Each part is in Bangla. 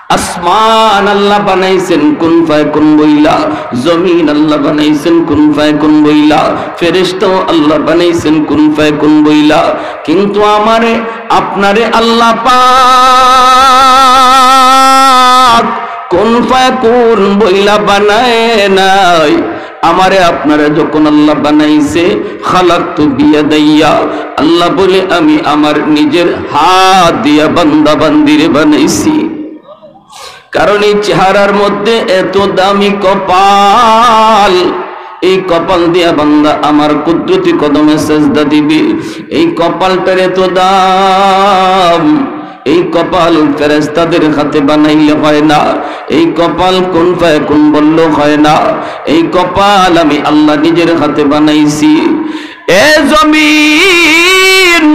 আসমান আল্লাহ বানাইছেন কুন ফায়াকুন বইলা, জমিন আল্লাহ বানাইছেন কুন ফায়াকুন বইলা, ফেরেশতা আল্লাহ বানাইছেন কুন ফায়াকুন বইলা। কিন্তু আমারে আপনারে আল্লাহ পাক কুন ফায়াকুন বইলা বানায় নাই। আমারে আপনারা যখন আল্লাহ বানাইছে, খালাকতু বিয়াদাইয়া, আল্লাহ বলে আমি আমার নিজের হাত দিয়া বান্দা বান্দিরে বানাইছি। কারণ এই চেহারার মধ্যে এত দামি কপাল, এই কপাল দিয়া বান্দা আমার কুদরতি কদমে সেজদা দিবে। এই কপালটার এত দাম, এই কপাল ফেরেশতাদের হাতে বানাইলে হয় না, এই কপাল কুন ফায়াকুন বললে হয় না, এই কপাল আমি আল্লাহ নিজের হাতে বানাইছি। এ জমিন,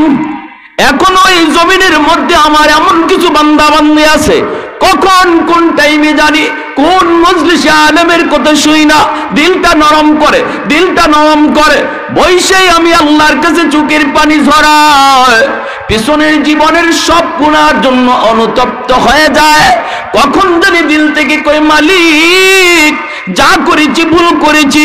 এখন ওই জমিনের মধ্যে আমার এমন কিছু বান্দা বান্দি আছে, কখন কোন টাইমে জানি কোন মজলিসে আলেমের কথা শুই না দিলটা নরম করে, দিলটা নরম করে বৈশাই আমি আল্লাহর কাছে চোখের পানি ঝরায়, পিছনের জীবনের সব গুনার জন্য অনুতপ্ত হয়ে যায়। কখন জানি দিল থেকে কই মালিক যা করেছি ভুল করেছি,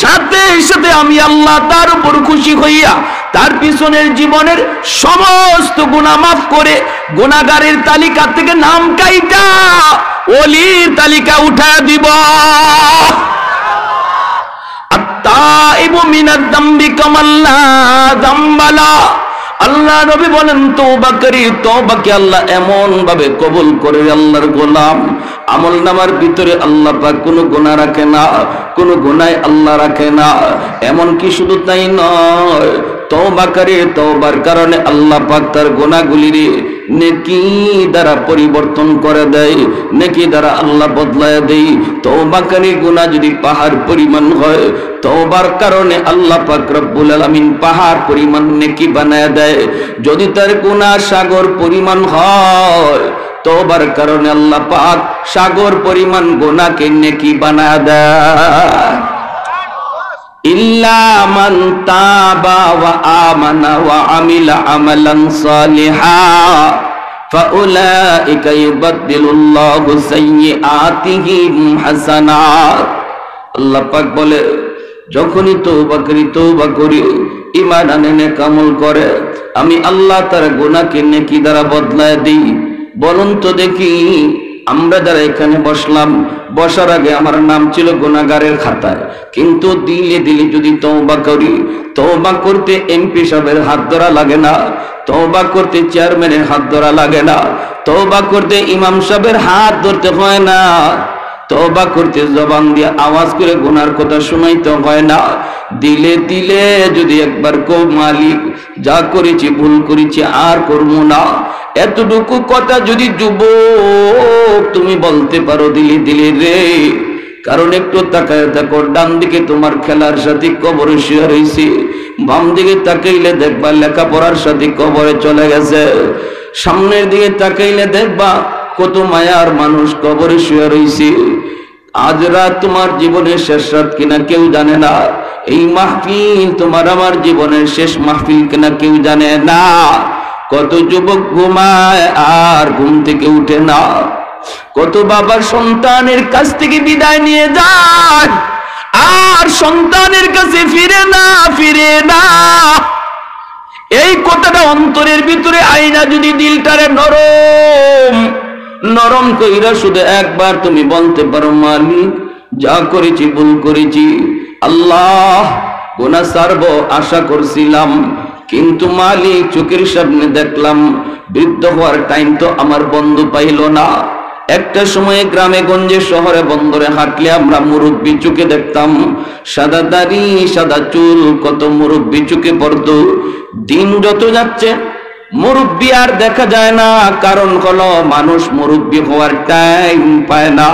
সাথে সাথে আমি আল্লাহ তার উপর খুশি হইয়া তার পিছনের জীবনের সমস্ত গুনাহ মাফ করে গুনাহগারের তালিকা থেকে নাম কাইটা ওলির তালিকা উঠায় দিব। আত্তাইবু মিনাদ যামবি কামাল্লা যামবালা। আল্লাহ নবী বলেন তওবা করি, তওবাকে আল্লাহ এমন ভাবে কবুল করে আল্লাহর গোলাম, আমল নামার ভিতরে আল্লাহ পাক কোনো গুনাহ রাখে না, কোনো গুনাহ আল্লাহ রাখে না। এমন কি শুধু তাই নয়, তওবা করে তওবার কারণে আল্লাহ পাক তার গুনাহগুলিরে নেকি দ্বারা পরিবর্তন করে দেয়, নেকি দ্বারা আল্লাহ বদলায় দেয়। তওবাকারী গুনাহ যদি পাহাড় পরিমাণ হয়, তওবার কারণে আল্লাহ পাক রব্বুল আলামিন পাহাড় পরিমাণ নেকি বানায় দেয়। যদি তার গুনাহ সাগর পরিমাণ হয়, তওবার কারণে আল্লাহ পাক সাগর পরিমাণ গুনাহকে নেকি বানায় দেয়। ইল্লা মান তাবা ওয়া আমানা ওয়া আমিলা আমালান সালিহা ফাউলাইকা ইউবাদদিলুল্লাহু সাইয়্যাতিহিম হাসানাত। আল্লাহ পাক বলে যখনই তওবা করি ঈমান আনে নেক আমল করে, আমি আল্লাহ তার গুনাহকে নেকি দ্বারা বদলায় দিই। বলুন তো দেখি, আমরা যারা এখানে বসলাম, বসার আগে আমার নাম ছিল গুনাহগারের খাতায়, কিন্তু দিলে দিলে যদি তওবা করি, তওবা করতে এমপি সাহেবের হাত ধরা লাগে না, তওবা করতে চেয়ারম্যানের হাত ধরা লাগে না, তওবা করতে ইমাম সাহেবের হাত ধরতে হয় না, তওবা করতে জবান দিয়ে আওয়াজ করে গুনার কথা শোনাইতে হয় না। দিলে দিলে যদি একবার কও মালিক যা করেছি ভুল করেছি আর করব না, এতটুকু কথা যদি যুবক তুমি বলতে পারো দিলে দিলে রে, কারণ একটু তাকায় দেখো, ডান দিকে তোমার খেলার সাথী কবরে শুয়ে রয়েছে, বাম দিকে তাকাইলে দেখবা লেখাপড়ার সাথী কবরে চলে গেছে, সামনের দিকে তাকাইলে দেখবা কত মায়ার মানুষ কবরে শুয়ে রয়েছে। আজ রাত তোমার জীবনের শেষ রাত কিনা কেউ জানে না, এই মাহফিল তোমার আমার জীবনের শেষ মাহফিল কিনা কেউ জানে না। কত যুবক ঘুমায় আর ঘুম থেকে উঠে না, কত বাবা সন্তানের কাছ থেকে বিদায় নিয়ে যায় আর সন্তানের কাছে ফিরে না। এই কথাটা অন্তরের ভিতরে আইনা যদি দিলটারে নরম কইরা শুধু একবার তুমি বলতে পারো মালিক যা করেছি ভুল করেছি, আল্লাহ গুনাহ ছাড়বো আশা করছিলাম, কিন্তু মালিক চোখের সামনে দেখলাম বৃদ্ধ হওয়ার টাইম তো আমার বন্ধু পাইল না। একটা সময়ে গ্রামে গঞ্জে শহরে বন্দরে হাঁটলে আমরা মুরব্বী চোখে দেখতাম, সাদা দাড়ি সাদা চুল, কত মুরব্বী চোখে পড়তো। দিন যত যাচ্ছে মুরব্বী আর দেখা যায় না, কারণ হলো মানুষ মুরব্বী হওয়ার টাইম পায় না,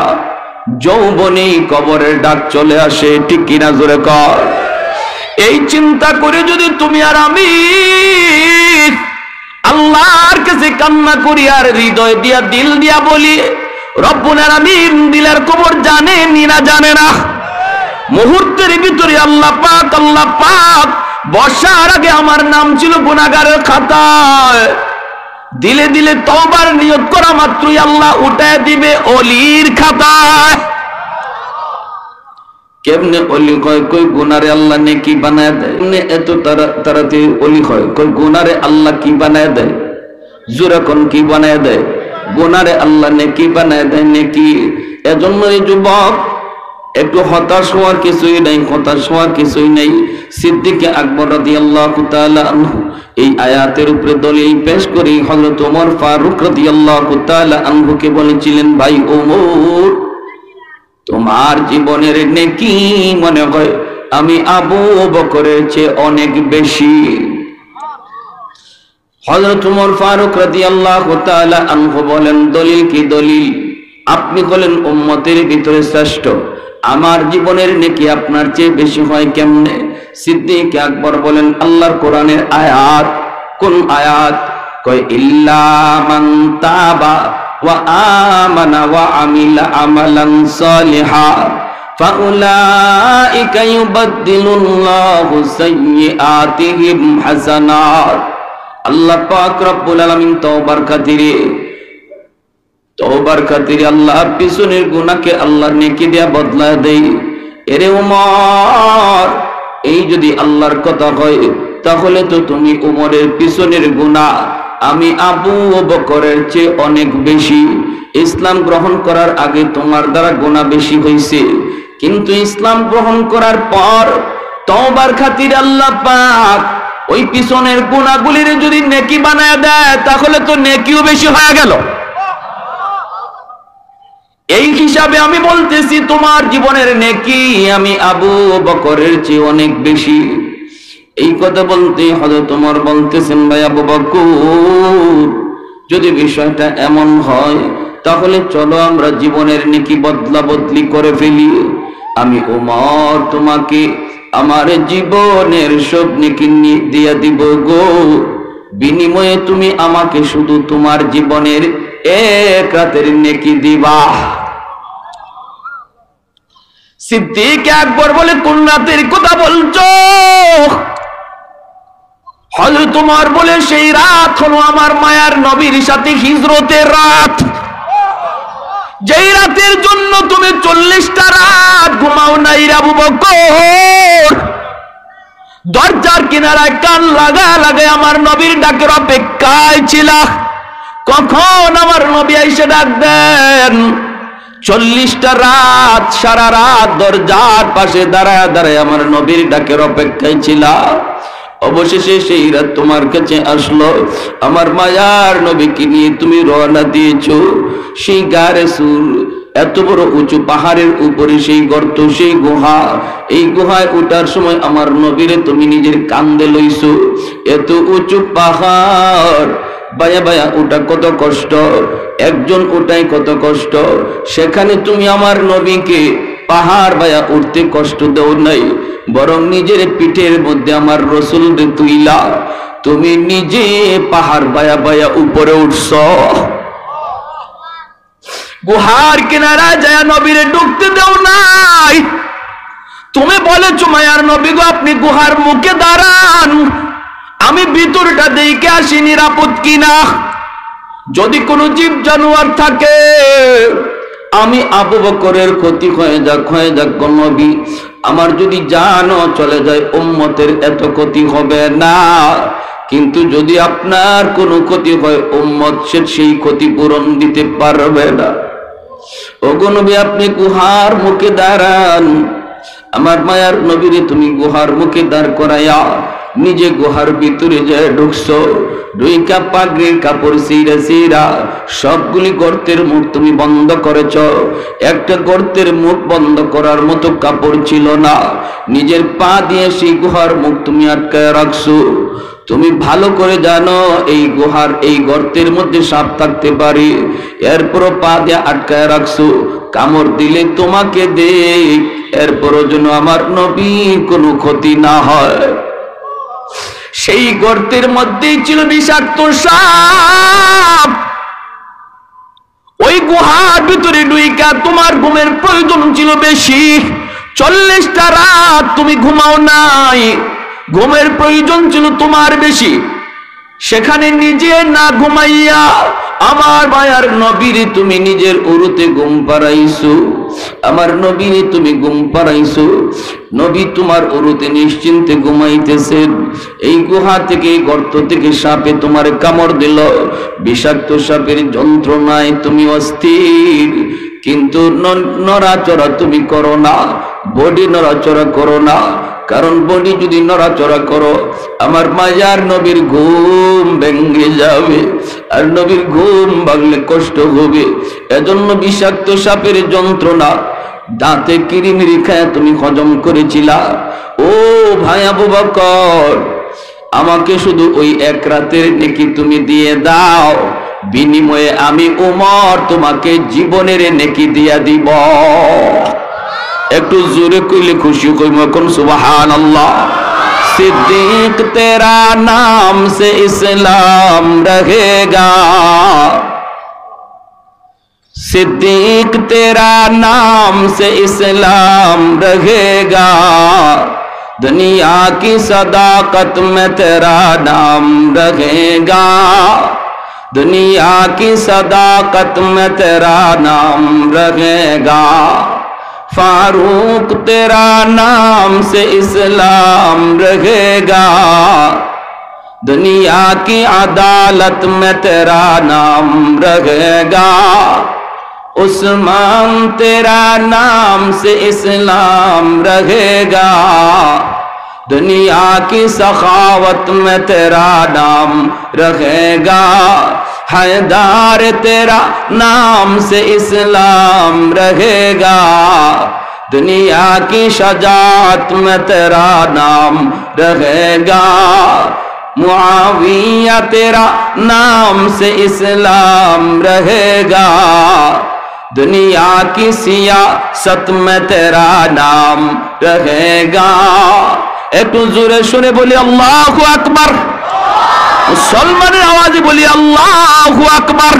যৌবনেই কবরের ডাক চলে আসে। ঠিক কিনা জোরে কর। এই চিন্তা করে যদি তুমি আর আমি আল্লাহর কাছে কান্না করি আর হৃদয় দিয়া দিল দিয়া বলি, রব্বুল আলামিন দিলের খবর জানে না জানে না, মুহূর্তের ভিতরে আল্লাহ পাক বসার আগে আমার নাম ছিল গুনাহগারের খাতায়, দিলে দিলে তওবার নিয়ত করা মাত্রই আল্লাহ উঠায় দিবে ওলির খাতায়। কেমনে ওলি হয়? কই গুনারে আল্লাহ নেকি বানায় দেয়। এত তাড়াতাড়ি ওলি হয়? কই গুনারে আল্লাহ কি বানায় দেয়? জোরে কোন কি বানায় দেয়? গুনারে আল্লাহ নেকি বানায় দেয়, নেকি। এজন্য এই যুবক একটু হতাশ হওয়ার কিছুই নেই, হতাশ হওয়ার কিছুই নেই। সিদ্দিক আকবর রাদিয়াল্লাহু তাআলা আনহু এই আয়াতের উপরে দলিল পেশ করে হযরত ওমর ফারুক রাদিয়াল্লাহু তাআলা আনহুকে বলেছিলেন, ভাই ওমর, তোমার জীবনের নেকি মনে হয় আমি আবু বকরের চেয়ে অনেক বেশি। হযরত ওমর ফারুক রাদিয়াল্লাহু তাআলা আনহু বলেন, দলিল কি? দলিল, আপনি হলেন উম্মতের ভিতরে শ্রেষ্ঠ, আমার জীবনের নেকি আপনার চেয়ে বেশি হয় কেমনে? সিদ্দিক আকবর বলেন, আল্লাহর কোরআনের আয়াত। কোন আয়াত? কয় ইল্লা মান তাবা ওয়া আমানা ওয়া আমিলা আমালান সালিহা ফাউলাইকা ইউবাদদিলুল্লাহু সাইয়্যাতিহিম হাসানাত। আল্লাহ পাক রব্বুল আলামিন তওবার খাতিরে আল্লাহ পিছনের গুনাহকে আল্লাহ নেকি দিয়া বদলায় দেয়। এরে ওমর, এই যদি আল্লাহর কথা হয় তাহলে তো তুমি ওমরের পিছনের গুনাহ আমি আবু বকরের চেয়ে অনেক বেশি। ইসলাম গ্রহণ করার আগে তোমার দ্বারা গুনাহ বেশি হয়েছে, কিন্তু ইসলাম গ্রহণ করার পর তওবার খাতিরে আল্লাহ পাক ওই পিছনের গুনাহগুলির যদি নেকি বানায় দেয় তাহলে তো নেকিও বেশি হয়ে গেল। এই হিসাবে আমি বলতেছি তোমার জীবনের নেকি আমি আবু বকরের চেয়ে অনেক বেশি। এই কথা বলতে হযরত ওমর বলতেছেন, ভাই আবু বকর, যদি বিষয়টা এমন হয় তাহলে চলো আমরা জীবনের নেকি বদলা বদলি করে ফেলি। আমি ওমর তোমাকে আমার জীবনের সব নেকি দিয়ে দিব গো, বিনিময়ে তুমি আমাকে শুধু তোমার জীবনের এক রাতের নেকি দিবা। সিদ্দিক আকবর বলে, কোন রাতের কথা বলছো? হযরত ওমর বলে, সেই রাত হলো আমার মায়ার নবীর সাথে হিজরতের রাত, যেই রাতের জন্য তুমি 40টা রাত ঘুমাও নাই রে আবু বকর। দরজার কিনারায় কান লাগায় আমার নবীর ডাকের অপেক্ষায় ছিলা, কখন আমার নবী এসে ডাক দেন। 40টা রাত সারা রাত দরজার পাশে দাঁড়ায় আমার নবীর ডাকের অপেক্ষায় ছিলা। অবশেষে সেই রাত তোমার কাছে আসলো, আমার মায়ার নবীকে নিয়ে তুমি রওনা দিয়েছো সেই গারে সুর, এত বড় উঁচু পাহাড়ের উপরে সেই গর্ত, সেই গুহা। এই গুহায় ওঠার সময় আমার নবীরে তুমি নিজের কান্দে লইছো। এত উঁচু পাহাড় বায়া বায়া ওটা কত কষ্ট, একজন ওটাই কত কষ্ট, সেখানে তুমি আমার নবীকে পাহাড় বায়া উঠতে কষ্ট দাও নাই, বরং নিজের পিঠের মধ্যে আমার রাসূলকে তুইলা তুমি নিজে পাহাড় বায়া বায়া উপরে উঠছ। গুহার কিনারায় যায় নবীরে ঢুকতে দাও নাই। তুমি বলেছো মায়ার নবী গো, আপনি গুহার মুখে দাঁড়ান, আমি ভিতরটা দেখে আসি নিরাপদ কিনা। যদি কোনো জীব জানোয়ার থাকে, আমি আবু বকরের ক্ষতি হয়ে যাক গো নবী, আমার যদি জানও চলে যায় উম্মতের এত ক্ষতি হবে না, কিন্তু যদি আপনার কোনো ক্ষতি হয় উম্মত সেই ক্ষতি পূরণ দিতে পারবে না। ওগো নবী, আপনি গুহার মুখে দাঁড়ান। আমার মায়ার নবীরে তুমি গুহার মুখে দাঁড় করাইয়া নিজে গুহার ভিতরে যায় ঢুকছো। 2 কাপ পাগড়ির কাপড় সিরা সবগুলি গর্তের মুখ তুমি বন্ধ করেছ, একটা গর্তের মুখ বন্ধ করার মতো কাপড় ছিল না। নিজের পা দিয়ে সেই গুহার মুখ তুমি আটকায় রাখছো। তুমি ভালো করে জানো এই গুহার এই গর্তের মধ্যে সাপ থাকতে পারে, এরপরও পা দিয়ে আটকায় রাখছো। কামড় দিলে তোমাকে দেখ, এরপরও যেন আমার নবীর কোনো ক্ষতি না হয়। সেই গর্তের মধ্যেই ছিল বিষাক্ত সাপ। ওই গুহার ভিতরে ঢুইকা তোমার ঘুমের প্রয়োজন ছিল বেশি। 40টা রাত তুমি ঘুমাও নাই, ঘুমের প্রয়োজন ছিল তোমার বেশি। সেখানে নিজে না ঘুমাইয়া আমার মায়ার নবীর তুমি নিজের উরুতে ঘুম পাড়াইছো, আমার নবীর তুমি ঘুম পাড়াইছো। নবী তোমার উরুতে নিশ্চিন্তে ঘুমাইতেছেন। এই গুহা থেকে, গর্ত থেকে সাপে তোমার কামড় দিল, বিষাক্ত সাপের যন্ত্রণায় তুমি অস্থির, কিন্তু নড়াচড়া তুমি করো না, বডি নড়াচড়া করো না। কারণ বডি যদি নড়াচড়া করো আমার মায়ার নবীর ঘুম ভেঙে যাবে, আর নবীর ঘুম ভাঙলে কষ্ট হবে। এজন্য বিষাক্ত সাপের যন্ত্রণা দাঁতে কিরিমিরি খায় তুমি হজম করেছিলা। ও ভাই আবু বকর, আমাকে শুধু ওই এক রাতের নেকি তুমি দিয়ে দাও, বিনিময়ে আমি উমর তোমাকে জীবনের নেকি দিয়া দিব। একটু জোরে কইলে খুশি কইম কোন সুবহানাল্লাহ। सिद्दीक तेरा नाम से इस्लाम रहेगा, सिद्दीक तेरा नाम से इस्लाम रहेगा, दुनिया की सदाकत में तेरा नाम रहेगा, दुनिया की सदाकत में तेरा नाम रहेगा, फारूक तेरा नाम से इस्लाम रहेगा, दुनिया की अदालत में तेरा नाम रहेगा, उस्मान तेरा नाम से इस्लाम रहेगा, दुनिया की सखावत में तेरा नाम रहेगा, हैदर तेरा नाम से इस्लाम रहेगा, दुनिया की शजाअत में तेरा नाम रहेगा, मुआविया तेरा नाम से इस्लाम रहेगा, दुनिया की सियासत में तेरा नाम रहेगा। একটু জোরে শুনে বলি আল্লাহু আকবার। মুসলমানের আওয়াজে বলি আল্লাহু আকবার।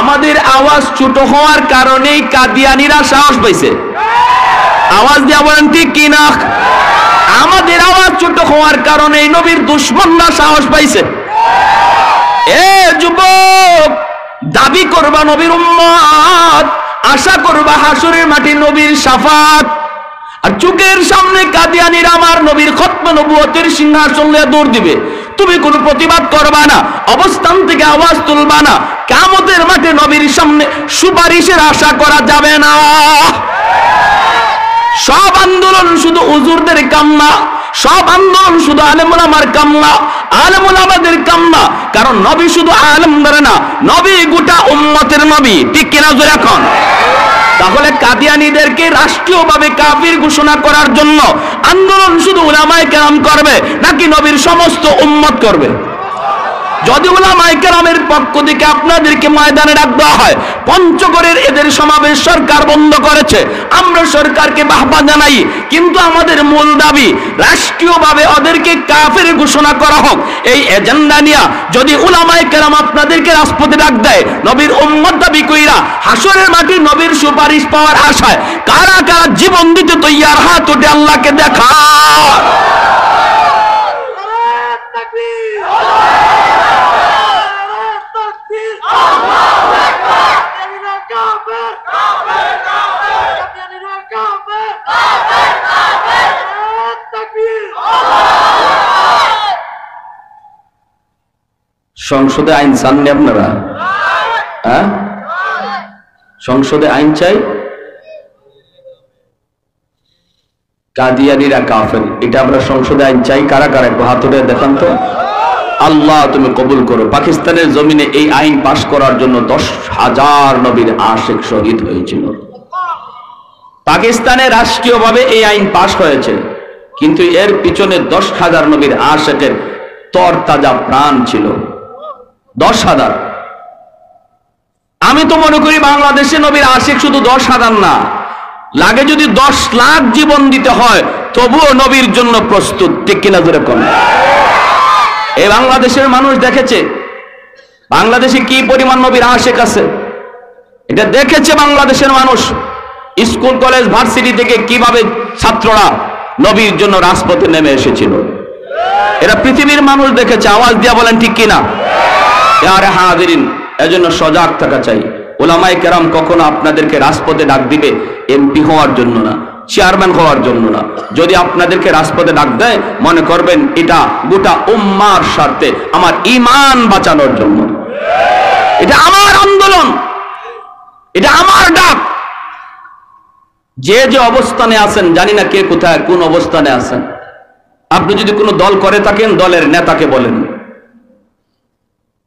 আমাদের আওয়াজ ছোট হওয়ার কারণেই কাদিয়ানীরা সাহস পাইছে। আওয়াজ দিয়া বলেন ঠিক কি না? আমাদের আওয়াজ ছোট হওয়ার কারণেই নবীর দুশমনরা সাহস পাইছে। এ যুবক, দাবি করবা নবীর উম্মত, আশা করবা হাসরের মাঠে নবীর শাফাত, আর চোখের সামনে কাদিয়ানীরা আমার নবীর খতমে নবুয়তের সিংহাসন নিয়ে দৌড় দিবে, তুমি কোনো প্রতিবাদ করবা না, অবস্থান থেকে আওয়াজ তুলবা না। কিয়ামতের মাঠে নবীর সামনে সুপারিশের আশা করা যাবে না। সব আন্দোলন শুধু হুজুরদের কাম না, সব আন্দোলন শুধু আলেম ওলামার কাম না, আলেম ওলামাদের কাম না। কারণ নবী শুধু আলেম ধরে না, নবী গোটা উম্মতের নবী, ঠিক কিনা জোরে এখন? তাহলে কাদিয়ানীদেরকে রাষ্ট্রীয়ভাবে কাফির ঘোষণা করার জন্য আন্দোলন শুধু উলামায়ে কেরাম করবে নাকি নবীর সমস্ত উম্মত করবে? যদি উলামায়ে কেরামের পক্ষ থেকে আপনাদেরকে ময়দানে ডাক দেওয়া হয়, পঞ্চগড়ের এদের সমাবেশ সরকার বন্ধ করেছে, আমরা সরকারকে বাহবা জানাই, কিন্তু আমাদের মূল দাবি রাষ্ট্রীয়ভাবে ওদেরকে কাফির ঘোষণা করা হোক। এই এজেন্ডা নিয়ে যদি উলামায়ে কেরাম আপনাদেরকে রাজপথে ডাক দেয়, নবীর উম্মত দাবি কইরা হাসরের মাঠে নবীর সুপারিশ পাওয়ার আশায় কারা কারা জীবন দিতে তৈয়ার, হাত উঠে আল্লাহকে দেখা। সংসদে আইন চাননি আপনারা? হ্যাঁ, সংসদে আইন চাই। কাদিয়ানীরা কাফের, এটা আমরা সংসদে আইন চাই। কারা কারা একটু হাত উঠে দেখান তো। আল্লাহ তুমি কবুল করো। পাকিস্তানের জমিনে এই আইন পাশ করার জন্য 10,000 নবীর আশিক শহীদ হয়েছিল। পাকিস্তানে রাষ্ট্রীয়ভাবে এই আইন পাশ হয়েছে, কিন্তু এর পিছনে 10,000 নবীর আশিকের তরতাজা প্রাণ ছিল। 10,000। আমি তো মনে করি বাংলাদেশে নবীর আশিক শুধু 10,000 না, লাগে যদি 10 লাখ জীবন দিতে হয় তবুও নবীর জন্য প্রস্তুত, ঠিক কিনা জোরে কোন? এই বাংলাদেশের মানুষ দেখেছে বাংলাদেশে কি পরিমাণ নবীর আশিক আছে, এটা দেখেছে বাংলাদেশের মানুষ। স্কুল কলেজ ভার্সিটি থেকে কিভাবে ছাত্ররা নবীর জন্য রাজপথে নেমে এসেছিল। এরা পৃথিবীর মানুষ দেখেছে, আওয়াজ দিয়া বলেন ঠিক কিনা? আরে হাজিরিন, এজন্য সজাগ থাকা চাই। ওলামায়ে কেরাম কখনো আপনাদেরকে রাজপথে ডাক দিবে এমপি হওয়ার জন্য না, চেয়ারম্যান হওয়ার জন্য না। যদি আপনাদেরকে রাজপথে ডাক দেয়, মনে করবেন এটা গোটা উম্মার স্বার্থে, আমার ঈমান বাঁচানোর জন্য। এটা আমার আন্দোলন, এটা আমার ডাক। যে যে অবস্থানে আছেন, জানি না কে কোথায় কোন অবস্থানে আছেন, আপনি যদি কোনো দল করে থাকেন, দলের নেতাকে বলেন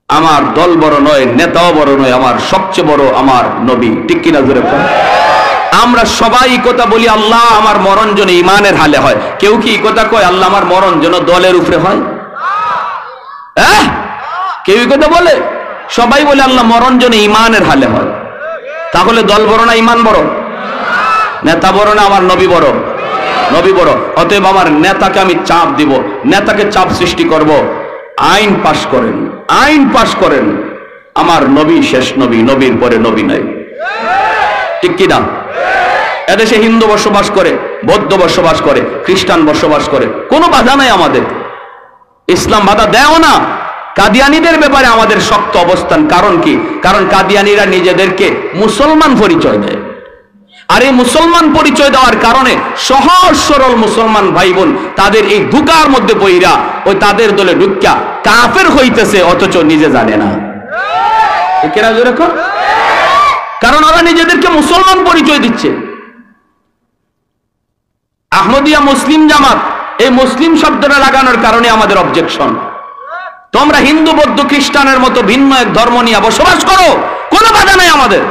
আমার দল বড় নয়, নেতাও বড় নয়, আমার সবচেয়ে বড় আমার নবী। ঠিক কিনা জোরে বলেন? আমরা সবাই কথা বলি আল্লাহ আমার মরণ যেন ইমানের হালে হয়। কেউ কি কথা কয় আল্লাহ আমার মরণ যেন দলের উপরে হয়? হ্যাঁ, কেউ কথা বলে? সবাই বলে আল্লাহ মরণ যেন ইমানের হালে হয়। তাহলে দল বড় না ইমান বড়? নেতা বড় না আমার নবী বড়? নবী বড়। অতএব আমার নেতাকে আমি চাপ দিব, নেতাকে চাপ সৃষ্টি করব, আইন পাশ করেন, আইন পাশ করেন। আমার নবী শেষ নবী, নবীর পরে নবী নাই। ঠিক কিনা? এদেশে হিন্দু বসবাস করে, বৌদ্ধ বসবাস করে, খ্রিস্টান বসবাস করে, কোনো বাধা নাই আমাদের। ইসলাম বাধা দেও না। কাদিয়ানীদের ব্যাপারে আমাদের শক্ত অবস্থান। কারণ কি? কারণ কাদিয়ানীরা নিজেদেরকে মুসলমান পরিচয় দেয়। আর এই মুসলমান পরিচয় দেওয়ার কারণে সহজ সরল মুসলমান ভাই বোন তাদের এই ধোঁকার মধ্যে পইরা ওই তাদের দলে ঢুকিয়া কাফের হইতেছে, অথচ নিজে জানে না। কারণ ওরা নিজেদেরকে মুসলমান পরিচয় দিচ্ছে। আহমদিয়া মুসলিম জামাত, এই মুসলিম শব্দটা লাগানোর কারণে আমাদের অবজেকশন। তোমরা হিন্দু বৌদ্ধ খ্রিস্টানের মতো ভিন্ন এক ধর্ম নিয়ে বসবাস করো, কোনো বাধা নাই আমাদের।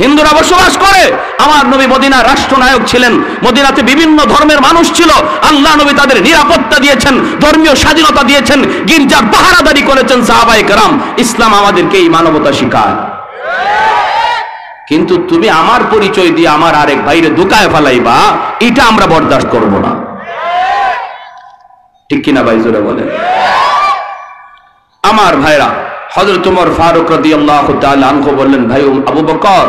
হিন্দুরা বসবাস করে, আমার নবী মদিনার রাষ্ট্রনায়ক ছিলেন, মদিনাতে বিভিন্ন ধর্মের মানুষ ছিল, আল্লাহ নবী তাদের নিরাপত্তা দিয়েছেন, ধর্মীয় স্বাধীনতা দিয়েছেন, গির্জার পাহারাদারি করেছেন সাহাবায়ে কেরাম। ইসলাম আমাদেরকে এই মানবতা শিখায়। কিন্তু তুমি আমার পরিচয় দিয়ে আমার আরেক ভাইরে ধোঁকায় ফেলাইবা, এটা আমরা বরদাস্ত করব না। ঠিক কিনা ভাই? জোরে বলেন। আমার ভাইরা, হযরত ওমর ফারুক রাদিয়াল্লাহু তাআলা আনহু বললেন, ভাই আবু বকর,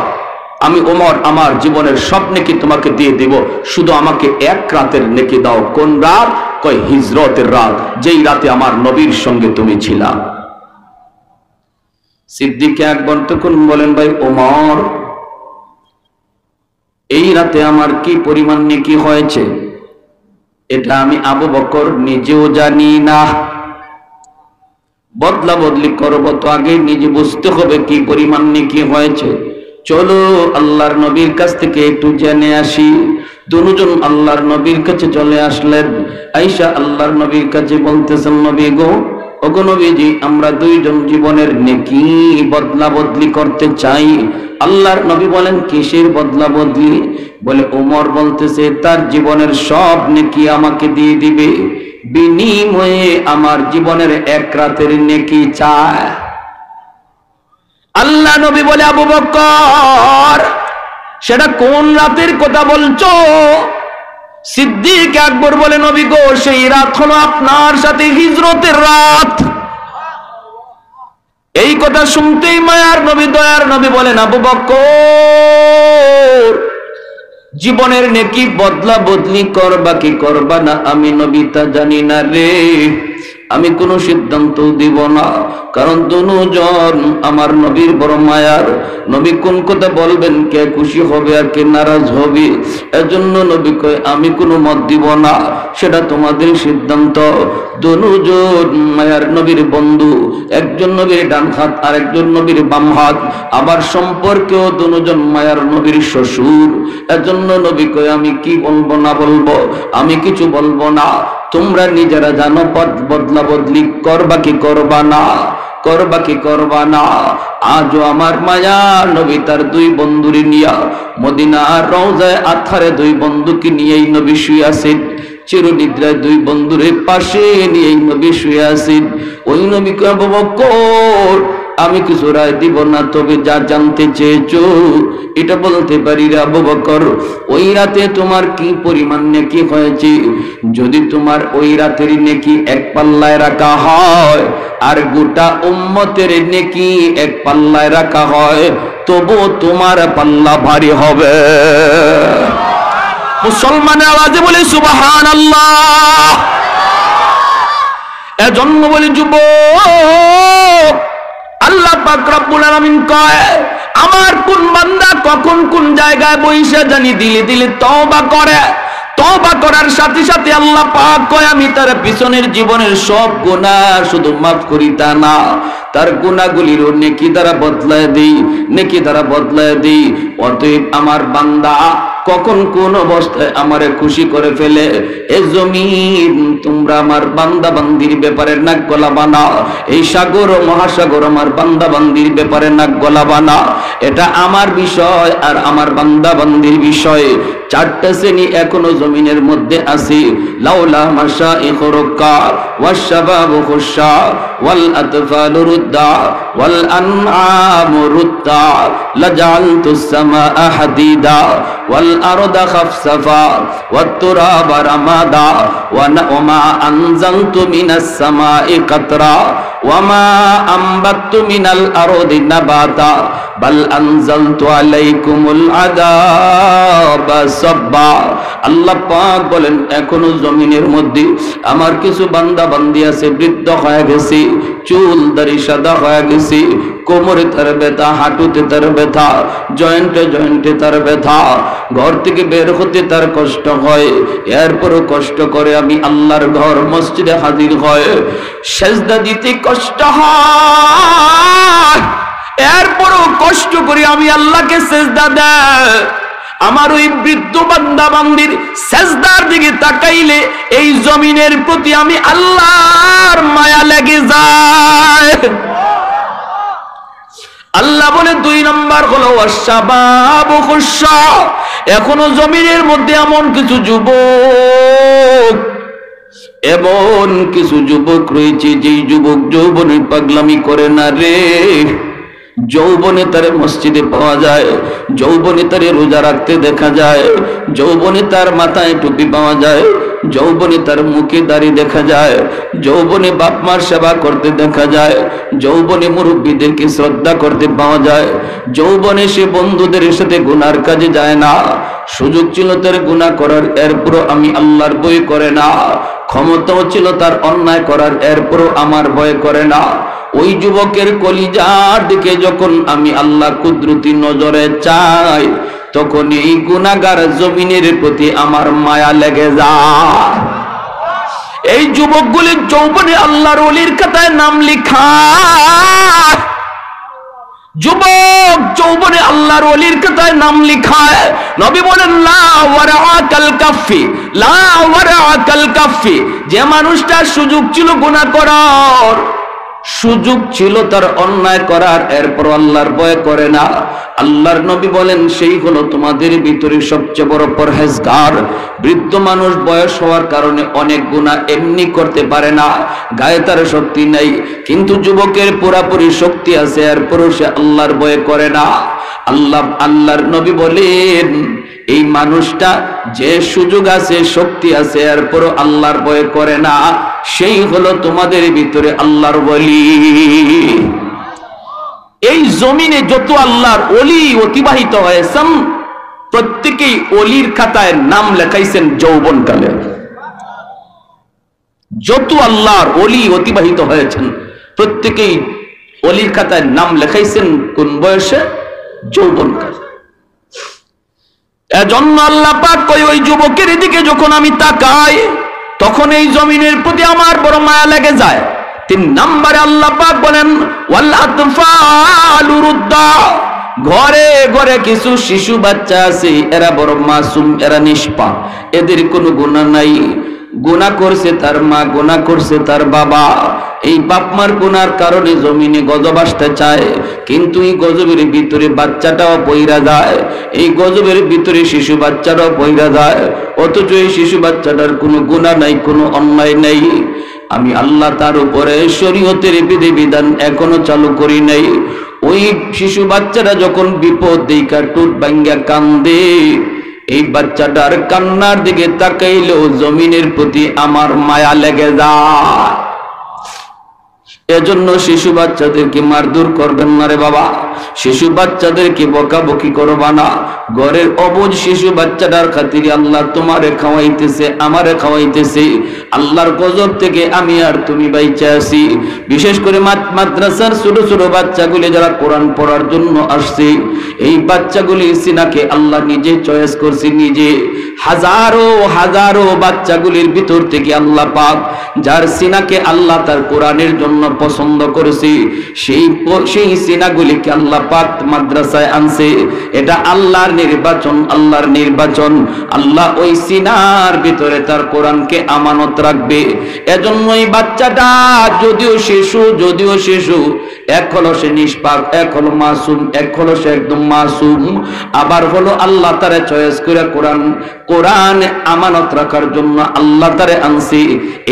আমি ওমর আমার জীবনের সব নেকি তোমাকে দিয়ে দেব, শুধু আমাকে এক রাতের নেকি দাও। কোন রাত? কয় হিজরতের রাত, যেই রাতে আমার নবীর সঙ্গে তুমি ছিলা। সিদ্দিক আকবর তখন বলেন, ভাই ওমর, এই রাতে আমার কি পরিমাণ নেকি হয়েছে এটা আমি আবু বকর নিজেও জানি না। বদলা বদলি করবো তো আগে নিজে বুঝতে হবে কি পরিমাণ নেকি হয়েছে। চলো আল্লাহর নবীর কাছ থেকে একটু জেনে আসি। দুজন আল্লাহর নবীর কাছে চলে আসলেন। আয়েশা আল্লাহর নবীর কাছে বলতেছেন, নবী গো, ওগো নবীজি, আমরা দুইজন জীবনের নেকি বদলা বদলি করতে চাই। আল্লাহর নবী বলেন, কিসের বদলা বদলি? বলে ওমর বলতেছে তার জীবনের সব নেকি আমাকে দিয়ে দিবে, বিনিময়ে আমার জীবনের এক রাতের নেকি চায়। আল্লাহ নবী বলে, আবু বকর, সেটা কোন রাতের কথা বলছো? সিদ্দিক আকবর বলে, নবী গো, সেই রাত হলো আপনার সাথে হিজরতের রাত। এই কথা শুনতেই মায়ার নবী, দয়ার নবী বলেন, আবু বকর, জীবনের নেকি বদলা বদলি করবা কি করবা না আমি নবী তা জানি না রে। আমি কোনো সিদ্ধান্ত দিব না, কারণ দুজন আমার নবীর বড় মায়ার। নবী কোন কথা বলবেন, কে খুশি হবে আর কে নারাজ হবে, এজন্য নবী কয় আমি কোনো মত দিব না, সেটা তোমাদের সিদ্ধান্ত। দুজন মায়ার নবীর বন্ধু, একজন নবীর ডান হাত আর একজন নবীর বাম হাত, আবার সম্পর্কেও দুজন মায়ার নবীর শ্বশুর। এজন্য নবী কয় আমি কি বলবো না বলবো, আমি কিছু বলবো না, তোমরা নিজেরা জানো পথ বদলা বদলি করবা কি করবা না, করবা কি করবা না। আজও আমার মায়া নবী তার দুই বন্ধুরে নিয়া মদিনার রওজায় আথারে দুই বন্ধুকে নিয়েই নবী শুয়ে আছেন। চিরনিদ্রায় দুই বন্ধুরে পাশে নিয়েই নবী শুয়ে আছেন। ওই নবীকে আবু বকর, আমি কিছু রায় দিব না, তবে যা জানতে চেয়েছো এটা বলতে পারি রে আবু বকর। ওই রাতে তোমার কি পরিমাণ নেকি হয়েছে? যদি তোমার ওই রাতের নেকি এক পাল্লায় রাখা হয় আর গোটা উম্মতের নেকি এক পাল্লায় রাখা হয়, তবু তোমার পাল্লা ভারী হবে। মুসলমানের আওয়াজে বলে সুবহানাল্লাহ। এজন্য বলি যুবক, আল্লাহ পাক রব্বুল আলামিন কয় আমার কোন বান্দা কখন কোন জায়গায় বইসা জানি দিলে দিলে তওবা করে, তওবা করার সাথে সাথে আল্লাহ পাক কয় আমি তার পিছনের জীবনের সব গুনাহ শুধু মাফ করি তা না, তার গুনাহগুলির নেকি দ্বারা বদলায় দেই, নেকি দ্বারা বদলায় দেই। অতএব আমার বান্দা কখন কোন অবস্থায় আমারে খুশি করে ফেলে, এই জমিন তোমরা আমার বান্দা বান্দির ব্যাপারে নাক গলাবা না, এই সাগর ও মহাসাগর আমার বান্দা বান্দির ব্যাপারে নাক গলাবা না। এটা আমার বিষয় আর আমার বান্দা বান্দির বিষয়। চারটা শ্রেণী এখনো জমিনের মধ্যে আছে। লাউলা মাশাইখ রুক্কা ওয়াশ শাবাবু খুশা ওয়াল আতফালু রুদ্দা ওয়াল আনআমু রুদ্দা লাজালতুস সামাআ হাদিদা ওয়াল আরদা খাফসাফা ওয়াত তুরাবা রামাদা ওয়ামা আনজালতু মিনাস সামাই কাতরা ওয়ামা আমবাতু মিনাল আরদি নাবাতা বাল আনজালতু আলাইকুমুল আযাবা সাব্বা। আল্লাহ পাক বলেন এখনো জমিনের মধ্যে আমার কিছু বান্দা বান্দি আছে, বৃদ্ধ হয়ে গেছে, চুল দাড়ি সাদা হয়ে গেছে, কোমরে তার ব্যথা, হাঁটুতে তার ব্যথা, জয়েন্টে জয়েন্টে তার ব্যথা, ঘর থেকে বের হতে তার কষ্ট হয়, এরপরও কষ্ট করে আমি আল্লাহর ঘর মসজিদে হাজির হয়, সেজদা দিতে কষ্ট হয়, এরপরও কষ্ট করে আমি আল্লাহকে সেজদা দেয়। আমার ওই বৃদ্ধ বান্দা বান্দির সেজদার দিকে তাকাইলে এই জমিনের প্রতি আমি আল্লাহর মায়া লেগে যায়। আল্লাহ বলে 2 নম্বর হলো ওয়াশাবাবু খুশা। এখনো জমিনের মধ্যে এমন কিছু যুবক রয়েছে যেই যুবক যৌবনের পাগলামি করে না রে। যৌবনে তার মসজিদে পাওয়া যায়, যৌবনে তার রোজা রাখতে দেখা যায়, যৌবনে তার মাথায় টুপি পাওয়া যায়, যৌবনে তার মুখে দাড়ি দেখা যায়, যৌবনে বাপ মার সেবা করতে দেখা যায়, যৌবনে মুরব্বীদেরকে শ্রদ্ধা করতে পাওয়া যায়, যৌবনে সে বন্ধুদের সাথে গুনার কাজে যায় না। সুযোগ ছিল তার গুনাহ করার, এরপরও আমি আল্লাহর ভয় করে না। ক্ষমতাও ছিল তার অন্যায় করার, এরপরও আমার ভয় করে না। ওই যুবকের কলিজার দিকে যখন আমি আল্লাহ কুদরতি নজরে চাই, তখন এই গুনাহগার জমিনের প্রতি আমার মায়া লেগে যায়। এই যুবকগুলির যৌবনে আল্লাহর ওলির খাতায় নাম লিখা। যুবক যৌবনে আল্লাহর ওলির খাতায় নাম লিখায়। নবী বলেন লা ওয়ারাআকাল কাফি, লা ওয়ারাআকাল কাফি। যে মানুষটার সুযোগ ছিল গুনাহ করার, সুযোগ ছিল তার অন্যায় করার, এরপর আল্লাহর ভয় করে না, আল্লাহর নবী বলেন সেই হলো তোমাদের ভিতরে সবচেয়ে বড় পরহেজগার। বৃদ্ধ মানুষ বয়স হওয়ার কারণে অনেক গুনাহ এমনি করতে পারে না, গায়ে তার শক্তি নেই, কিন্তু যুবকের পুরাপুরি শক্তি আছে, এরপরও সে আল্লাহর ভয় করে না। আল্লাহর নবী বলেন এই মানুষটা যে সুযোগ আছে, শক্তি আছে, এরপরও আল্লাহর ভয় করে না, সেই হলো তোমাদের ভিতরে আল্লাহর ওলি। এই জমিনে যত আল্লাহর ওলি অতিবাহিত হয়েছেন, প্রত্যেকেই ওলির খাতায় নাম লেখাইছেন যৌবনকালে। যত আল্লাহর ওলি অতিবাহিত হয়েছেন, প্রত্যেকেই ওলির খাতায় নাম লেখাইছেন কোন বয়সে? যৌবনকালে। এজন্য আল্লাহ পাক কয় ওই যুবকের দিকে যখন আমি তাকাই, তখন এই জমিনের প্রতি আমার বড় মায়া লেগে যায়। 3 নম্বরে আল্লাহ পাক বলেন ওয়াল আতফালু রুদ্দা। ঘরে ঘরে কিছু শিশু বাচ্চা আছে, এরা বড় মাসুম, এরা নিষ্পাপ, এদের কোনো গুনাহ নাই। গুনাহ করছে তার মা, গুনাহ করছে তার বাবা। এই বাপ মার গুনার কারণে জমিনে গজব আসতে চায়, কিন্তু এই গজবের ভিতরে বাচ্চাটাও পইরা যায়, এই গজবের ভিতরে শিশু বাচ্চাটাও পইরা যায়, অথচ এই শিশু বাচ্চাটার কোনো গুনাহ নাই, কোনো অন্যায় নাই। আমি আল্লাহ তার উপরে শরীয়তের বিধিবিধান এখনো চালু করি নাই। ওই শিশু বাচ্চাটা যখন বিপদ দেখা টুট ভাঙ্গা কান্দে, এই বাচ্চাটার কান্নার দিকে তাকাইলেও জমিনের প্রতি আমার মায়া লেগে যায়। এজন্য শিশু বাচ্চাদেরকে মারধর করবেন না রে বাবা, শিশু বাচ্চাদেরকে বকাবকি করবা না। ঘরের অবুঝ শিশু বাচ্চাটার খাতিরে আল্লাহ তোমারে খাওয়াইতেছে, আমারে খাওয়াইতেছে, আল্লাহর গজব থেকে আমি আর তুমি বাইচা আছি। বিশেষ করে মাদ্রাসার ছোট ছোট বাচ্চাগুলি যারা কোরআন পড়ার জন্য আসছে, এই বাচ্চাগুলি সিনাকে আল্লাহ নিজে চয়েস করছে, নিজে হাজারো হাজারো বাচ্চাগুলির ভিতর থেকে আল্লাহ পাক যার সিনাকে আল্লাহ তার কোরআনের জন্য পছন্দ করেছে, সেই সিনাগুলিকে আল্লাহ পাক মাদ্রাসায় আনছে। এটা আল্লাহর নির্বাচন, আল্লাহর নির্বাচন। আল্লাহ ওই সিনার ভিতরে তার কোরআনকে আমানত রাখবে। এজন্যই বাচ্চাটা যদিও শিশু, এক হলো সে নিষ্পাক, এক হলো মাসুম, এক হলো সে একদম মাসুম, আবার হলো আল্লাহ তারে চয়েস করে কোরআন আমানত রাখার জন্য আল্লাহ তারে আনছে।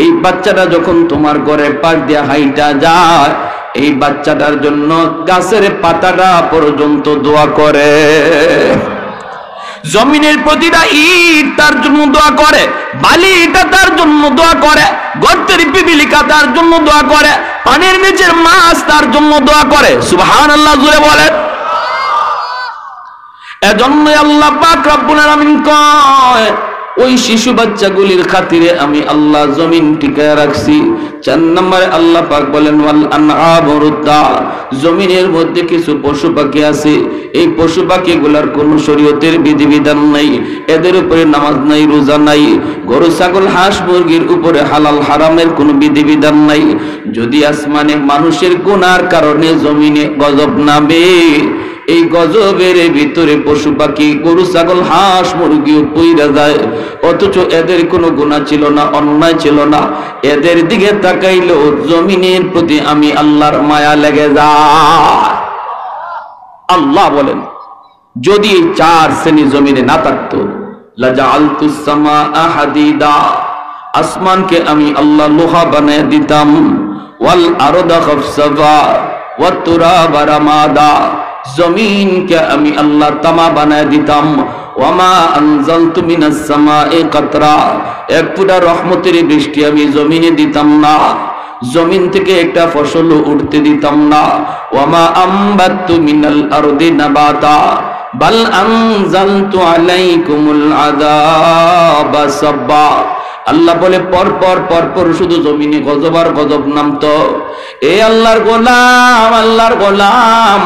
এই বাচ্চাটা যখন তোমার ঘরের পাশ দিয়ে হাইটা যায়, এই বাচ্চাটার জন্য গাছের পাতাটা পর্যন্ত দোয়া করে, জমিনের প্রতিটা ইট তার জন্য দোয়া করে, বালিটা তার জন্য দোয়া করে, গর্তের পিপিলিকা তার জন্য দোয়া করে, পানির নিচের মাছ তার জন্য দোয়া করে। সুবহানাল্লাহ জোরে বলেন। এজন্য আল্লাহ পাক রব্বুল আলামিন কয়, ওই শিশু বাচ্চাগুলির খাতিরে আমি আল্লাহ জমিন টিকায় রাখছি। 4 নম্বরে আল্লাহ পাক বলেন ওয়াল আনআমুরুদ্দা, জমিনের মধ্যে কিছু পশু পাখি আছে, এই পশু পাখিগুলোর কোন শরীয়তের বিধিবিধান নাই, এদের উপরে নামাজ নাই, রোজা নাই, গরু ছাগল হাঁস মুরগির উপরে হালাল হারামের কোনো বিধিবিধান নাই। যদি আসমানে মানুষের গুনার কারণে জমিনে গজব নামে, এই গজবের ভিতরে পশু পাখি গরু ছাগল হাঁস মুরগিও পইরা যায়, অথচ এদের কোনো গুনাহ ছিল না, অন্যায় ছিল না। এদের দিকে তাকাইলো জমিনের প্রতি আমি আল্লাহর মায়া লেগে যায়। আল্লাহ বলেন, যদি এই 4 শ্রেণী জমিনে না থাকতো, লাজাআলতুস সামাআ হাদিদা, আসমানকে আমি আল্লাহ লোহা বানায় দিতাম, ওয়াল আরদা খাফসাফা ওয়াত তুরাবা রামাদা, জমিনকে আমি আল্লাহ তামা বানায় দিতাম, ওয়ামা আনজালতু মিনাস সামায়ে কাতরা, এক ফুটা রহমতের বৃষ্টি আমি জমিনে দিতাম না, জমিন থেকে একটা ফসল উঠতে দিতাম না, ওয়ামা আমবাতু মিনাল আরদি নাবাতা বাল আনজালতু আলাইকুমুল আযাবা সাব্বা। আল্লাহ বলে পরপর শুধু জমিনে গজব আর গজব নামতো। এ আল্লাহর গোলাম,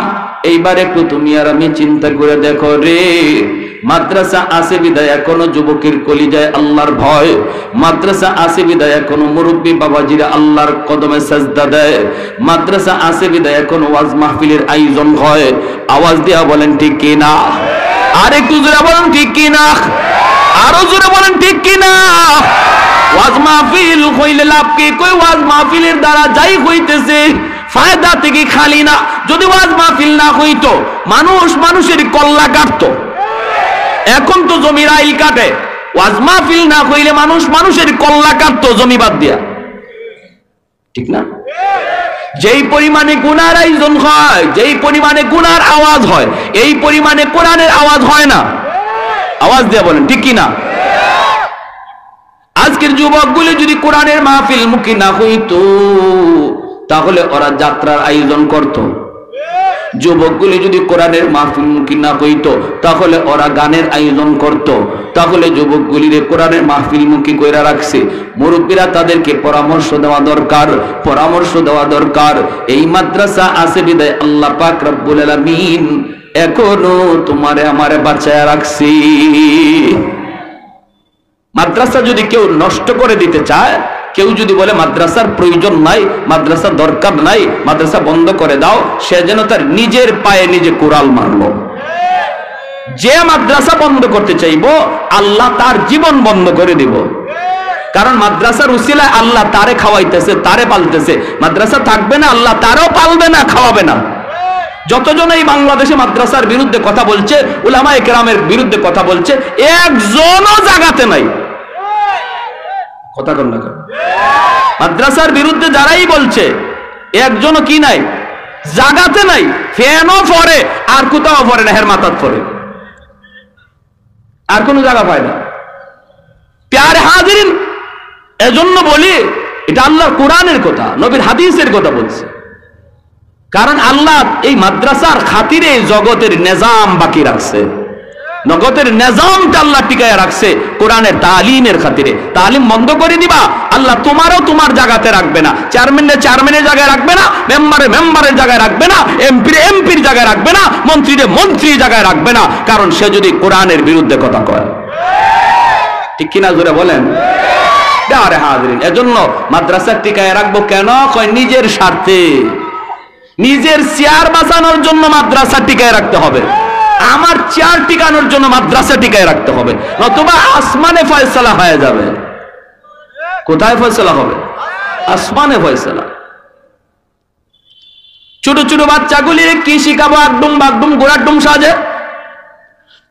এইবার একটু তুমি আর আমি চিন্তা করে দেখো রে, মাদ্রাসা আছে বিদায় এখনো যুবকের কলিজায় আল্লাহর ভয়, মাদ্রাসা আছে বিদায় এখনো মুরব্বী বাবাজিরা আল্লাহর কদমে সাজদা দেয়, মাদ্রাসা আছে বিদায় এখনো ওয়াজ মাহফিলের আয়োজন হয়। আওয়াজ দিয়া বলেন ঠিক কি না? আর একটু জোরে বলেন ঠিক কি না? আরো জোরে বলেন ঠিক কি না? ওয়াজ মাহফিল হইলে লাভ কি? কই ওয়াজ মাহফিলের দ্বারা যাই হইতেছে ফায়দা থেকে খালি না। যদি ওয়াজ মাহফিল না হইতো মানুষের কল্লা কাটতো, এখন তো জমির আইল কাটে। ওয়াজ মাহফিল না হইলে মানুষের কল্লা কাটতো জমি বাদ দিয়া, ঠিক না? যেই পরিমাণে গুনার আয়োজন হয়, যেই পরিমাণে গুনার আওয়াজ হয়, এই পরিমাণে কোরআনের আওয়াজ হয় না। আওয়াজ দিয়ে বলেন ঠিক কি না? আজকের যুবকগুলি যদি কোরআনের মাহফিল মুখী না হইতো, তাহলে ওরা যাত্রার আয়োজন করত। যুবকগুলি যদি কোরআনের মাহফিল মুখী না হইতো, তাহলে ওরা গানের আয়োজন করত। তাহলে যুবকগুলিরে কোরআনের মাহফিল মুখী কইরা রাখছে। মুরব্বীরা তাদেরকে পরামর্শ দেওয়া দরকার। এই মাদ্রাসা আছে বিদায় আল্লাহ পাক রব্বুল আলামিন এখনো তোমারে আমারে বাঁচায়া রাখছি। মাদ্রাসা যদি কেউ নষ্ট করে দিতে চায়, কেউ যদি বলে মাদ্রাসার প্রয়োজন নাই, মাদ্রাসা দরকার নাই, মাদ্রাসা বন্ধ করে দাও, সে যেন তার নিজের পায়ে নিজে কুড়াল মারলো। যে মাদ্রাসা বন্ধ করতে চাইবো, আল্লাহ তার জীবন বন্ধ করে দিব। কারণ মাদ্রাসার উসিলায় আল্লাহ তারে খাওয়াইতেছে, তারে পালতেছে। মাদ্রাসা থাকবে না, আল্লাহ তারও পালবে না, খাওয়াবে না। যতজন এই বাংলাদেশে মাদ্রাসার বিরুদ্ধে কথা বলছে, উলামায়ে কেরামের বিরুদ্ধে কথা বলছে, একজনও জাগাতে নাই। কথা কন না কেন? মাদ্রাসার বিরুদ্ধে যারাই বলছে, একজনও কি নাই, জাগাতে নাই। ফ্যানও পড়ে আর কোথাও পড়ে না, হের মাথাত পড়ে, আর কোনো জায়গা পায় না। প্যারে হাজিরিন, এজন্য বলি এটা আল্লাহর কোরআনের কথা, নবীর হাদিসের কথা বলছে। কারণ আল্লাহ এই মাদ্রাসার খাতিরে জগতের নিজাম বাকি রাখছে, জগতের নিজামটা আল্লাহ টিকায় রাখছে কোরআনের তালিমের খাতিরে। তালিম বন্ধ করে দিবা, আল্লাহ তোমারও তোমার জায়গাতে রাখবে না, চেয়ারম্যানের জায়গায় রাখবে না, মেম্বারের জায়গায় রাখবে না, এমপির জায়গায় রাখবে না, মন্ত্রীর জায়গায় রাখবে না, কারণ সে যদি কোরআনের বিরুদ্ধে কথা কয়। ঠিক কিনা জোরে বলেন? আরে হাজরিন, এজন্য মাদ্রাসা টিকায় রাখবো কেন? কয় নিজের স্বার্থে, নিজের চেয়ার বাঁচানোর জন্য মাদ্রাসা টিকায় রাখতে হবে, আমার চেয়ার টিকানোর জন্য মাদ্রাসা টিকায় রাখতে হবে, নতুবা আসমানে ফয়সালা হয়ে যাবে। কোথায় ফয়সালা হবে? আসমানে ফয়সালা। ছোট ছোট বাচ্চাগুলি কি শিখাবো? একদম বাগডুম গোড়াডুম সাজে।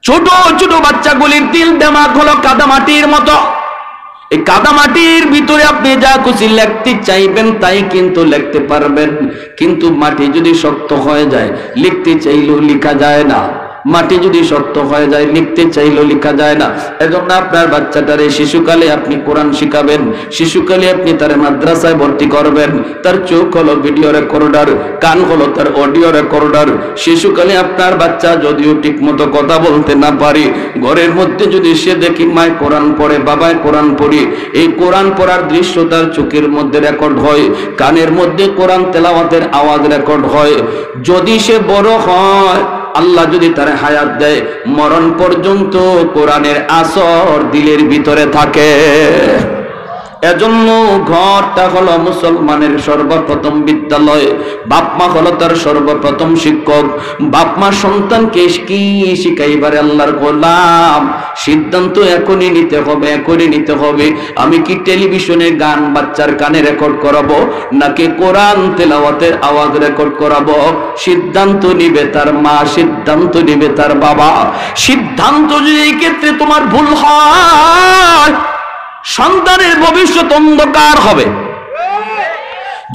ছোট ছোট বাচ্চাগুলির দিল দেমাগ হলো কাদামাটির মতো। এই কাদামাটির ভিতরে আপনি যা খুশি লিখতে চাইবেন তাই কিন্তু লিখতে পারবেন, কিন্তু মাটি যদি শক্ত হয়ে যায় লিখতে চাইলেও লেখা যায় না। মাটি যদি শক্ত হয়ে যায় লিখতে চাইলেও লেখা যায় না। এজন্য আপনার বাচ্চাটারে শিশুকালে আপনি কোরআন শিখাবেন, শিশুকালে আপনি তার মাদ্রাসায় ভর্তি করবেন। তার চোখ হলো ভিডিও রেকর্ডার, কান হলো তার অডিও রেকর্ডার। শিশুকালে আপনার বাচ্চা যদিও ঠিক মতো কথা বলতে না পারে, ঘরের মধ্যে যদি সে দেখি মায় কোরআন পড়ে, বাবায় কোরআন পড়ি, এই কোরআন পড়ার দৃশ্য তার চোখের মধ্যে রেকর্ড হয়, কানের মধ্যে কোরআন তেলাওয়াতের আওয়াজ রেকর্ড হয়। যদি সে বড় হয়, আল্লাহ যদি তার হায়াত দেয়, মরণ পর্যন্ত কোরআনের আসর দিলের ভিতরে থাকে। এজন্য ঘরটা হলো মুসলমানের সর্বপ্রথম বিদ্যালয়, বাপমা হলো তার সর্বপ্রথম শিক্ষক। বাপমা সন্তানকে কি শিখাইবারে আল্লাহর গোলাম, সিদ্ধান্ত এখনই নিতে হবে, এখনই নিতে হবে। আমি কি টেলিভিশনে গান বাচ্চার কানে রেকর্ড করাবো, নাকি কোরআন তেলাওয়াতের আওয়াজ রেকর্ড করাবো? সিদ্ধান্ত নিবে তার মা, সিদ্ধান্ত নিবে তার বাবা। সিদ্ধান্ত যদি এই ক্ষেত্রে তোমার ভুল হয়, সন্তানের ভবিষ্যৎ অন্ধকার হবে।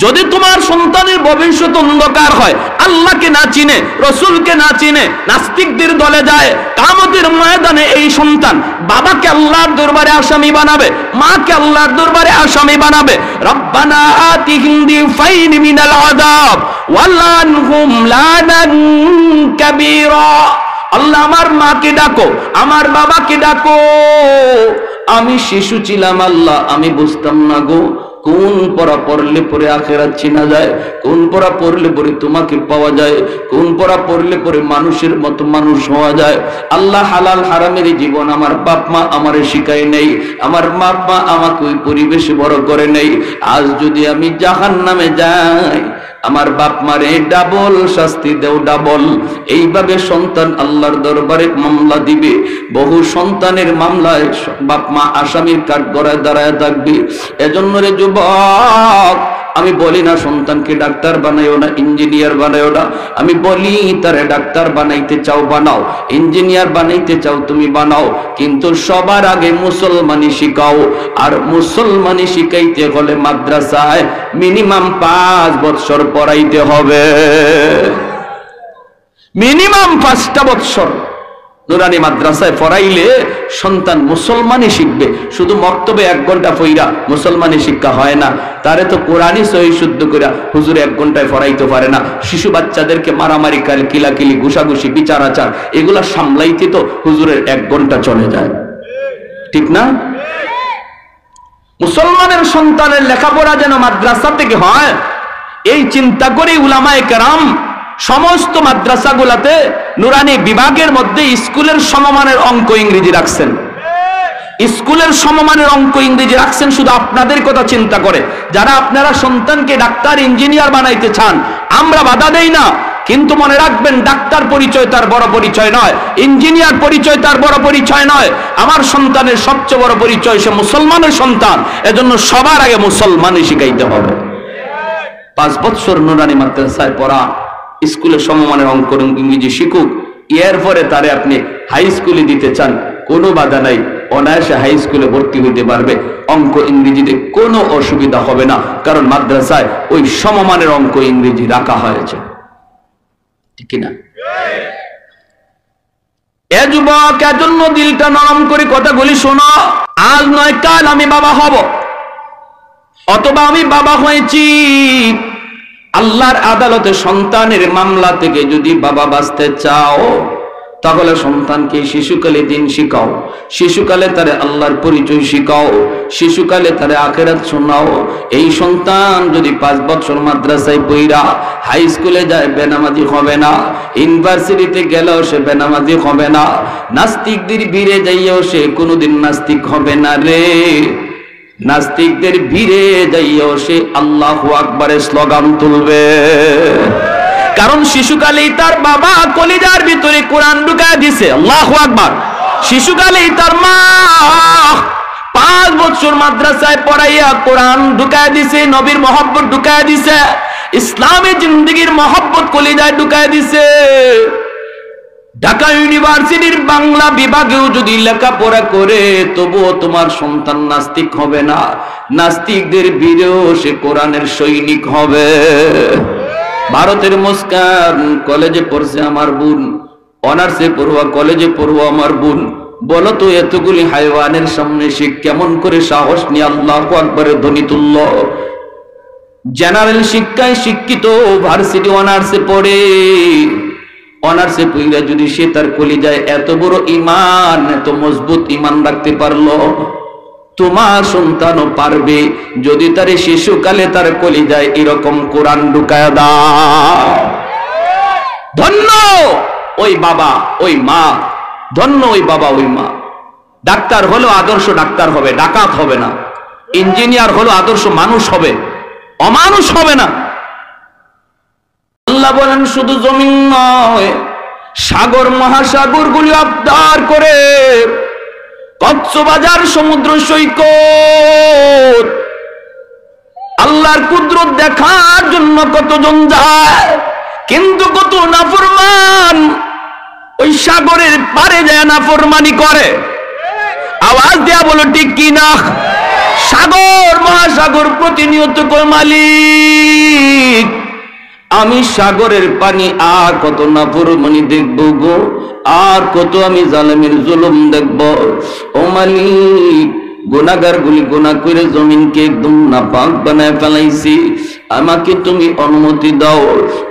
যদি তোমার সন্তানের ভবিষ্যৎ অন্ধকার হয়, আল্লাহকে না চিনে, রসুলকে না চিনে, নাস্তিকদের দলে যায়, কিয়ামতের ময়দানে এই সন্তান বাবাকে আল্লাহর দরবারে আসামি বানাবে, মাকে আল্লাহর দরবারে আসামি বানাবে। রব্বানা আতিহিম দিফাইন মিনাল আযাব ওয়ালানহুম লানান কাবীরা। আল্লাহ আমার মাকে ডাকো, আমার বাবাকে ডাকো। আমি শিশু ছিলাম আল্লাহ, আমি বুঝতাম না গো কোন পড়া পড়লে পরে আখিরাত চিনা যায়, কোন পড়া পড়লে পরে তোমাকে পাওয়া যায়, কোন পড়া পড়লে পরে মানুষের মতো মানুষ হওয়া যায়। আল্লাহ হালাল হারামের জীবন আমার বাপ মা আমারে শিখায় নেই, আমার বাপ মা আমাকে ওই পরিবেশে বড় করে নেই। আজ যদি আমি জাহান্নামে যাই, আমার বাপ মারে ডাবল শাস্তি দেও, ডাবল। এইভাবে সন্তান আল্লাহর দরবারে মামলা দিবে। বহু সন্তানের মামলায় বাপ মা আসামির কাঠ গড়ায় দাঁড়ায় থাকবে। এজন্য রে যুবক, আমি বলি না সন্তানকে ডাক্তার বানাইও না, ইঞ্জিনিয়ার বানাইও না। আমি বলি তারে ডাক্তার বানাইতে চাও বানাও, ইঞ্জিনিয়ার বানাইতে চাও তুমি বানাও, কিন্তু সবার আগে মুসলমানি শিখাও। আর মুসলমানি শিখাইতে হলে মাদ্রাসায় মিনিমাম 5 বছর পড়াইতে হবে, মিনিমাম 5টা বছর। নুরানি মাদ্রাসায় পড়াইলে সন্তান মুসলমানি শিখবে। শুধু মক্তবে 1 ঘন্টা পড়া মুসলমানি শিক্ষা হয় না, তারে তো কোরআনই সহি শুদ্ধ করে হুজুর 1 ঘন্টায় পড়াইতে পারে না। শিশু বাচ্চাদেরকে মারামারি, কিলাকিলি, ঘুষাঘুষি, বিচার আচার এগুলা সামলাইতে তো হুজুরের 1 ঘন্টা চলে যায়, ঠিক না? মুসলমানের সন্তানের লেখাপড়া যেন মাদ্রাসা থেকে হয়, এই চিন্তা করে উলামায়ে কেরাম সমস্ত মাদ্রাসাগুলোতে নুরানি বিভাগের মধ্যে স্কুলের সমমানের অঙ্ক ইংরেজি রাখছেন। স্কুলের সমমানের অঙ্ক ইংরেজি রাখছেন শুধু আপনাদের কথা চিন্তা করে। যারা আপনারা সন্তানকে ডাক্তার ইঞ্জিনিয়ার বানাইতে চান, আমরা বাধা দেই না, কিন্তু মনে রাখবেন ডাক্তার পরিচয় তার বড় পরিচয় নয়, ইঞ্জিনিয়ার পরিচয় তার বড় পরিচয় নয়। আমার সন্তানের সবচেয়ে বড় পরিচয় সে মুসলমানের সন্তান। এজন্য সবার আগে মুসলমানই শিখাইতে হবে। 5 বছর নুরানি মাদ্রাসায় পড়া, স্কুলে সমমানের অঙ্ক ইংরেজি শিখুক, এরপরে তারে আপনি হাই স্কুলে দিতে চান, কোনো বাধা নাই, অনায়াসে হাই স্কুলে ভর্তি হইতে পারবে। অঙ্ক ইংরেজিতে কোনো অসুবিধা হবে না, কারণ মাদ্রাসায় ওই সমমানের অঙ্ক ইংরেজি রাখা হয়েছে, ঠিক না? এ যুবক, এজন্য দিলটা নরম করে কথাগুলি শোনো। আজ নয় কাল আমি বাবা হব, অথবা আমি বাবা হয়েছি, আল্লাহর আদালতে সন্তানের মামলা থেকে যদি বাবা বাঁচতে চাও, তাহলে সন্তানকে শিশুকালে দিন শিখাও, শিশুকালে তারে আল্লাহর পরিচয় শিখাও, শিশুকালে তারে আখিরাত শোনাও। এই সন্তান যদি 5 বছর মাদ্রাসায় পড়া হাই স্কুলে যায়, বেনামাজি হবে না। ইউনিভার্সিটিতে গেলেও সে বেনামাজি হবে না। নাস্তিকদের ভিড়ে যাইয়েও সে কোনোদিন নাস্তিক হবে না রে। নাস্তিকদের ভিড়ে যাইয়েও সে আল্লাহু আকবারের স্লোগান তুলবে। কারণ শিশুকালেই তার বাবা কলিজার ভিতরে কোরআন ঢুকায় দিছে। আল্লাহু আকবার। শিশুকালেই তার মা 5 বছর মাদ্রাসায় পড়াইয়া কোরআন ঢুকায় দিছে, নবীর মহব্বত ঢুকায় দিছে, ইসলামী জিন্দেগির মহব্বত কলিজায় ঢুকায় দিছে। ঢাকা ইউনিভার্সিটির বাংলা বিভাগেও যদি লেখাপড়া করে, তবুও তোমার সন্তান নাস্তিক হবে না। নাস্তিকদের ভিড়েও সে কোরআনের সৈনিক হবে। ভারতের মুস্কান কলেজে পড়ছে আমার বোন, অনার্সে পড়ুয়া কলেজে পড়ুয়া আমার বোন। বলো তো এতগুলি হাইওয়ানের সামনে সে কেমন করে সাহস নিয়ে আল্লাহু আকবারের ধ্বনি তুলল? জেনারেল শিক্ষায় শিক্ষিত, ভার্সিটি অনার্সে পড়ে, অনার্সে পড়া যদি সে তার কলিজায় এত বড় ঈমান, এত মজবুত ঈমান রাখতে পারলো, তোমার সন্তানও পারবে যদি তার শিশুকালে তার কলিজায় এরকম কোরআন ঢুকায় দাও। ধন্য ওই বাবা ওই মা, ধন্য ওই বাবা ওই মা। ডাক্তার হলো আদর্শ ডাক্তার হবে, ডাকাত হবে না। ইঞ্জিনিয়ার হলো আদর্শ মানুষ হবে, অমানুষ হবে না। আল্লাহ বলেন শুধু জমিন নয়, সাগর মহাসাগর গুলি আবদার করে, কক্সবাজার সমুদ্র সৈকত আল্লাহর কুদরত দেখার জন্য কতজন যায়, কিন্তু কত নাফরমান ওই সাগরের পারে যায় নাফরমানি করে। আওয়াজ দেয়া বলো ঠিক কি না? সাগর মহাসাগর প্রতিনিয়ত কয় মালিক আমি সাগরের পানি আর কত নাফরমানি দেখব গো, আর কত আমি জালেমের জুলুম দেখব। ও মালিক, গুনাহগার গুলি গুনাহ করে জমিনকে একদম নাপাক বানায় ফেলাইছি, আমাকে তুমি অনুমতি দাও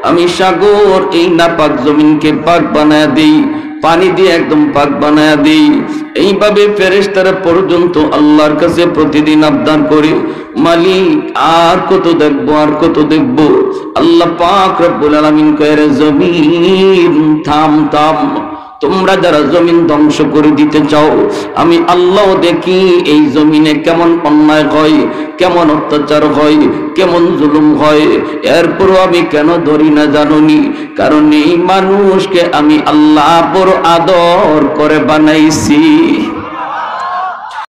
আমি সাগর এই নাপাক জমিনকে পাক বানায় দেই, পানি দিয়ে একদম পাক বানায় দেই। এইভাবে ফেরেশতারা পর্যন্ত আল্লাহর কাছে প্রতিদিন আবদার করে, মালিক আর কত দেখবো, আর কত দেখবো। আল্লাহ পাক রব্বুল আলামিন কয়, জমিন থাম থাম, তোমরা যারা জমিন ধ্বংস করে দিতে চাও, আমি আল্লাহ দেখি এই জমিনে কেমন অন্যায় হয়, কেমন অত্যাচার হয়, কেমন জুলুম হয়। এরপরও আমি কেন ধরি না জানুনি? কারণ এই মানুষকে আমি আল্লাহ বড় আদর করে বানাইছি।